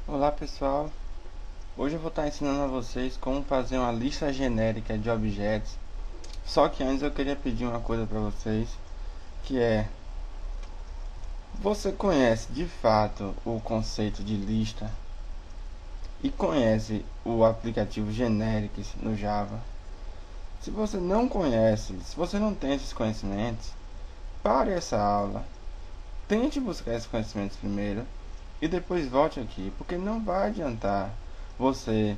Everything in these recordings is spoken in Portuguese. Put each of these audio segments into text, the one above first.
Olá pessoal, hoje eu vou estar ensinando a vocês como fazer uma lista genérica de objetos. Só que antes eu queria pedir uma coisa para vocês, que é: você conhece de fato o conceito de lista e conhece o aplicativo Generics no Java? Se você não conhece, se você não tem esses conhecimentos, pare essa aula, tente buscar esses conhecimentos primeiro e depois volte aqui, porque não vai adiantar você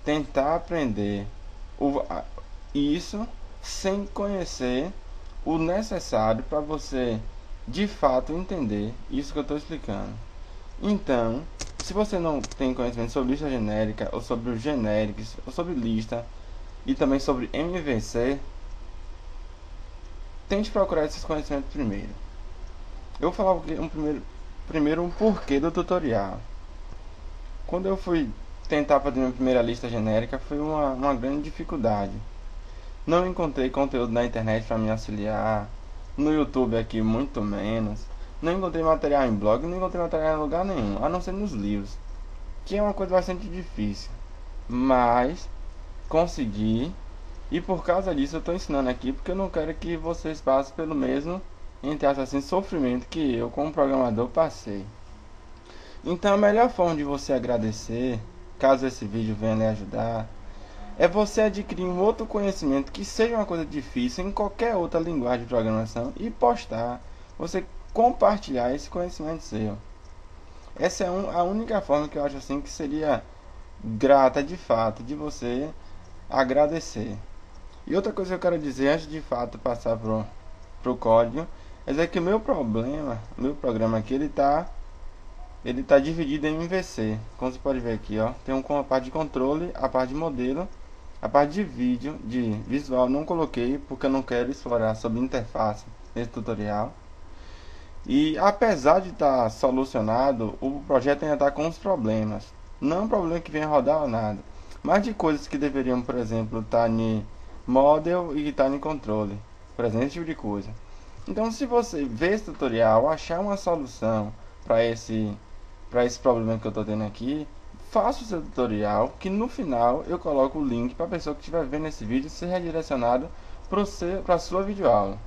tentar aprender o, isso sem conhecer o necessário para você de fato entender isso que eu estou explicando. Então, se você não tem conhecimento sobre lista genérica, ou sobre os genéricos, ou sobre lista, e também sobre MVC, tente procurar esses conhecimentos primeiro. Eu vou falar primeiro um porquê do tutorial. Quando eu fui tentar fazer minha primeira lista genérica, foi uma grande dificuldade. Não encontrei conteúdo na internet para me auxiliar. No YouTube aqui, muito menos. Não encontrei material em blog, não encontrei material em lugar nenhum, a não ser nos livros, que é uma coisa bastante difícil. Mas consegui, e por causa disso eu estou ensinando aqui, porque eu não quero que vocês passem pelo mesmo, entre aspas assim, sofrimento que eu, como programador, passei. Então a melhor forma de você agradecer, caso esse vídeo venha lhe ajudar, é você adquirir um outro conhecimento que seja uma coisa difícil em qualquer outra linguagem de programação e postar, você compartilhar esse conhecimento seu. Essa é a única forma que eu acho assim que seria grata de fato de você agradecer. E outra coisa que eu quero dizer antes de fato passar pro código, é que o meu programa aqui, ele tá dividido em MVC. Como você pode ver aqui, ó, tem a parte de controle, a parte de modelo, a parte de vídeo, de visual não coloquei porque eu não quero explorar sobre interface nesse tutorial. E apesar de estar solucionado, o projeto ainda está com uns problemas. Não é um problema que venha rodar ou nada, mas de coisas que deveriam, por exemplo, estar em model e estar em controle. Por exemplo, esse tipo de coisa. Então, se você ver esse tutorial, achar uma solução para esse problema que eu estou tendo aqui, faça o seu tutorial, que no final eu coloco o link para a pessoa que estiver vendo esse vídeo ser redirecionado para a sua videoaula.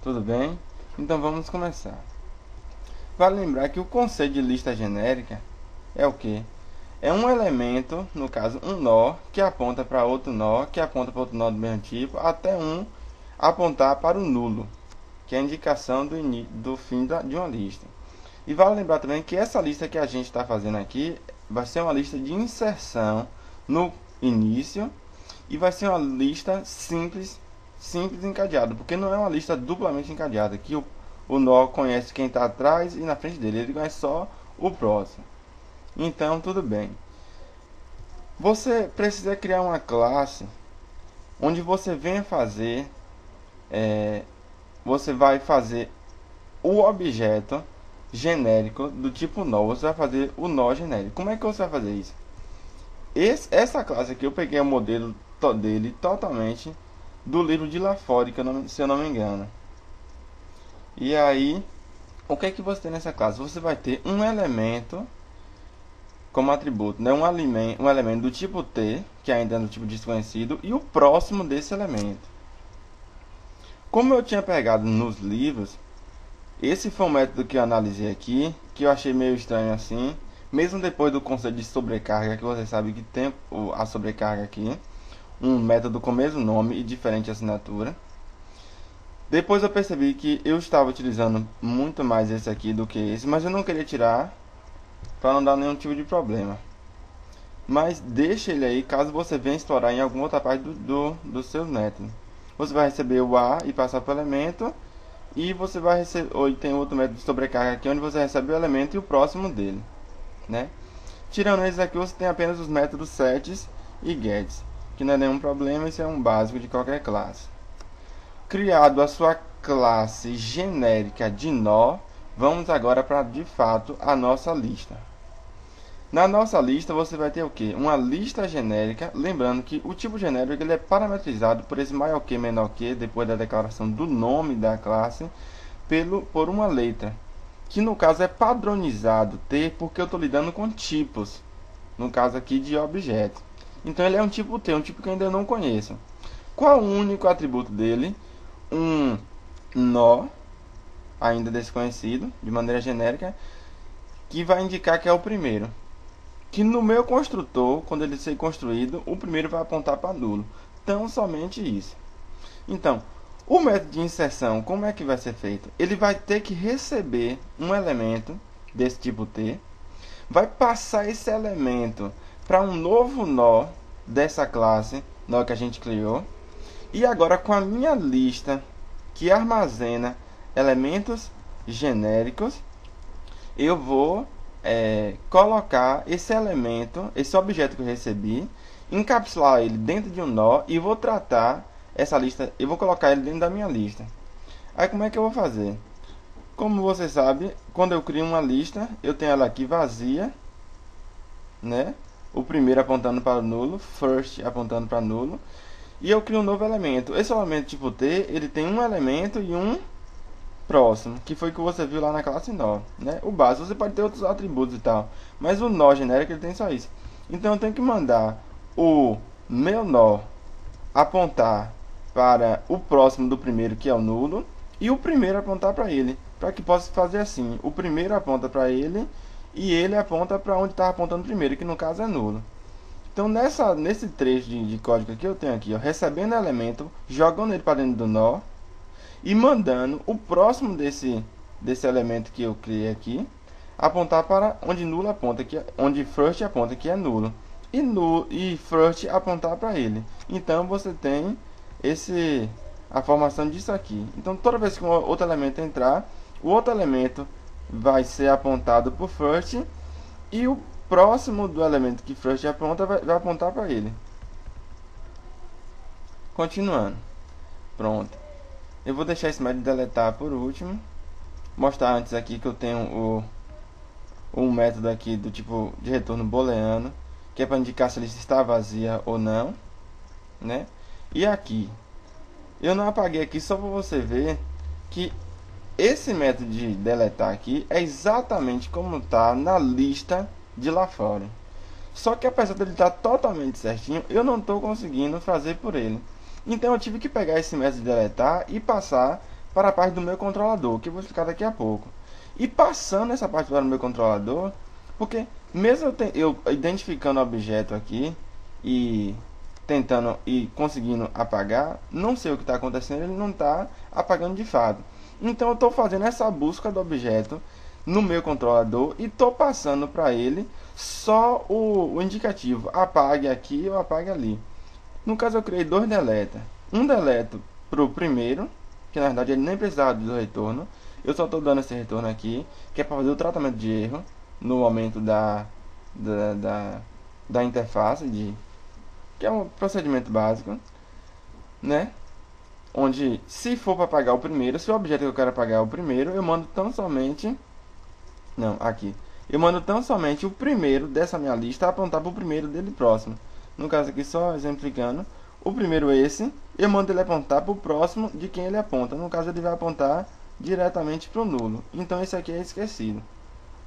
Tudo bem? Então vamos começar. Vale lembrar que o conceito de lista genérica é o que? É um elemento, no caso um nó, que aponta para outro nó, que aponta para outro nó do mesmo tipo, até um apontar para o nulo, que é a indicação do fim de uma lista. E vale lembrar também que essa lista que a gente está fazendo aqui vai ser uma lista de inserção no início e vai ser uma lista simples encadeada, porque não é uma lista duplamente encadeada, que o nó conhece quem está atrás e na frente dele, ele conhece só o próximo. Então, tudo bem. Você precisa criar uma classe onde você venha fazer, você vai fazer o objeto genérico do tipo nó. Você vai fazer o nó genérico. Como é que você vai fazer isso? Essa classe aqui eu peguei o modelo dele totalmente do livro de LaFore, se eu não me engano. E aí, o que é que você tem nessa classe? Você vai ter um elemento como atributo, né? Um elemento do tipo T, que ainda é do tipo desconhecido, e o próximo desse elemento. Como eu tinha pegado nos livros, esse foi um método que eu analisei aqui, que eu achei meio estranho assim, mesmo depois do conceito de sobrecarga, que você sabe que tem a sobrecarga aqui, um método com o mesmo nome e diferente assinatura. Depois eu percebi que eu estava utilizando muito mais esse aqui do que esse, mas eu não queria tirar para não dar nenhum tipo de problema. Mas deixa ele aí caso você venha explorar em alguma outra parte do seu método. Você vai receber o A e passar para o elemento, e você vai receber, ou tem outro método de sobrecarga aqui onde você recebe o elemento e o próximo dele, né? Tirando esses aqui, você tem apenas os métodos sets e gets, que não é nenhum problema, isso é um básico de qualquer classe. Criado a sua classe genérica de nó, vamos agora para de fato a nossa lista. Na nossa lista você vai ter o que? Uma lista genérica, lembrando que o tipo genérico ele é parametrizado por esse maior que menor que, depois da declaração do nome da classe, por uma letra. que no caso é padronizado T, porque eu estou lidando com tipos, no caso aqui de objetos. Então ele é um tipo T, um tipo que eu ainda não conheço. Qual o único atributo dele? Um nó, ainda desconhecido, de maneira genérica, que vai indicar que é o primeiro. Que no meu construtor, quando ele ser construído, o primeiro vai apontar para nulo. Tão somente isso. Então, o método de inserção, como é que vai ser feito? Ele vai ter que receber um elemento desse tipo T, vai passar esse elemento para um novo nó dessa classe, nó que a gente criou, e agora com a minha lista que armazena elementos genéricos, eu vou colocar esse elemento, esse objeto que eu recebi, encapsular ele dentro de um nó e vou tratar essa lista, eu vou colocar ele dentro da minha lista. Aí como é que eu vou fazer? Como você sabe, quando eu crio uma lista, eu tenho ela aqui vazia, né? O primeiro apontando para o nulo, first apontando para nulo, e eu crio um novo elemento. Esse elemento tipo T, ele tem um elemento e um próximo, que foi que você viu lá na classe nó, né? O básico, você pode ter outros atributos e tal, mas o nó genérico ele tem só isso. Então eu tenho que mandar o meu nó apontar para o próximo do primeiro, que é o nulo, e o primeiro apontar para ele, para que possa fazer assim: o primeiro aponta para ele e ele aponta para onde está apontando primeiro, que no caso é nulo. Então nesse trecho de código que eu tenho aqui, ó, recebendo elemento, jogando ele para dentro do nó e mandando o próximo desse elemento que eu criei aqui apontar para onde nulo aponta, onde first aponta, que é nulo, e first apontar para ele. Então você tem a formação disso aqui. Então toda vez que um outro elemento entrar, o outro elemento vai ser apontado por first e o próximo do elemento que first aponta vai apontar para ele. Continuando. Pronto. Eu vou deixar esse método de deletar por último. Mostrar antes aqui que eu tenho um método aqui do tipo de retorno booleano, que é para indicar se a lista está vazia ou não, né? E aqui, eu não apaguei aqui só para você ver que esse método de deletar aqui é exatamente como está na lista de lá fora. Só que apesar dele estar totalmente certinho, eu não estou conseguindo fazer por ele. Então eu tive que pegar esse método de deletar e passar para a parte do meu controlador, que eu vou explicar daqui a pouco. E passando essa parte para o meu controlador, porque mesmo eu identificando o objeto aqui e tentando e conseguindo apagar, não sei o que está acontecendo, ele não está apagando de fato. Então eu estou fazendo essa busca do objeto no meu controlador e estou passando para ele só o indicativo, apague aqui ou apague ali. No caso eu criei dois deleta. Um deleto para o primeiro, que na verdade ele nem precisava do retorno. Eu só estou dando esse retorno aqui, que é para fazer o tratamento de erro no momento da interface, que é um procedimento básico, né? Onde, se for para apagar o primeiro, se o objeto que eu quero apagar é o primeiro, eu mando tão somente... Não, aqui. Eu mando tão somente o primeiro dessa minha lista apontar para o primeiro dele próximo. No caso aqui, só exemplificando, o primeiro é esse, eu mando ele apontar para o próximo de quem ele aponta. No caso, ele vai apontar diretamente para o nulo. Então, esse aqui é esquecido.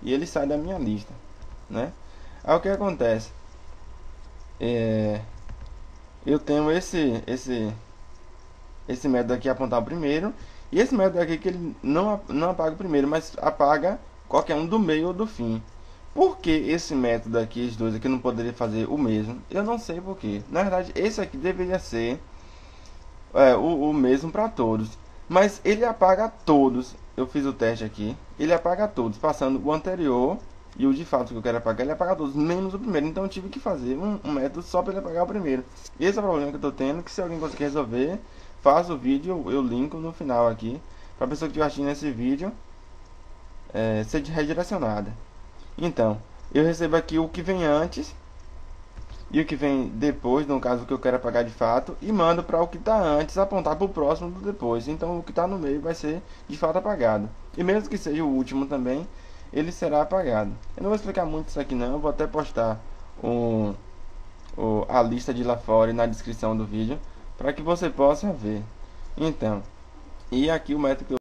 E ele sai da minha lista, né? Aí, o que acontece? Eu tenho esse método aqui apontar o primeiro. E esse método aqui que ele não apaga o primeiro, mas apaga qualquer um do meio ou do fim. Por que esse método aqui, esses dois aqui, não poderia fazer o mesmo? Eu não sei por quê. Na verdade, esse aqui deveria ser o mesmo para todos. Mas ele apaga todos. Eu fiz o teste aqui. Ele apaga todos, passando o anterior e o de fato que eu quero apagar. Ele apaga todos, menos o primeiro. Então eu tive que fazer um método só para ele apagar o primeiro. Esse é o problema que eu estou tendo. Que se alguém conseguir resolver, faça o vídeo. Eu linko no final aqui. Para a pessoa que estiver assistindo esse vídeo ser redirecionada. Então, eu recebo aqui o que vem antes e o que vem depois, no caso que eu quero apagar de fato, e mando para o que está antes apontar para o próximo do depois. Então, o que está no meio vai ser de fato apagado. E mesmo que seja o último também, ele será apagado. Eu não vou explicar muito isso aqui não, eu vou até postar a lista de lá fora na descrição do vídeo, para que você possa ver. Então, e aqui o método que eu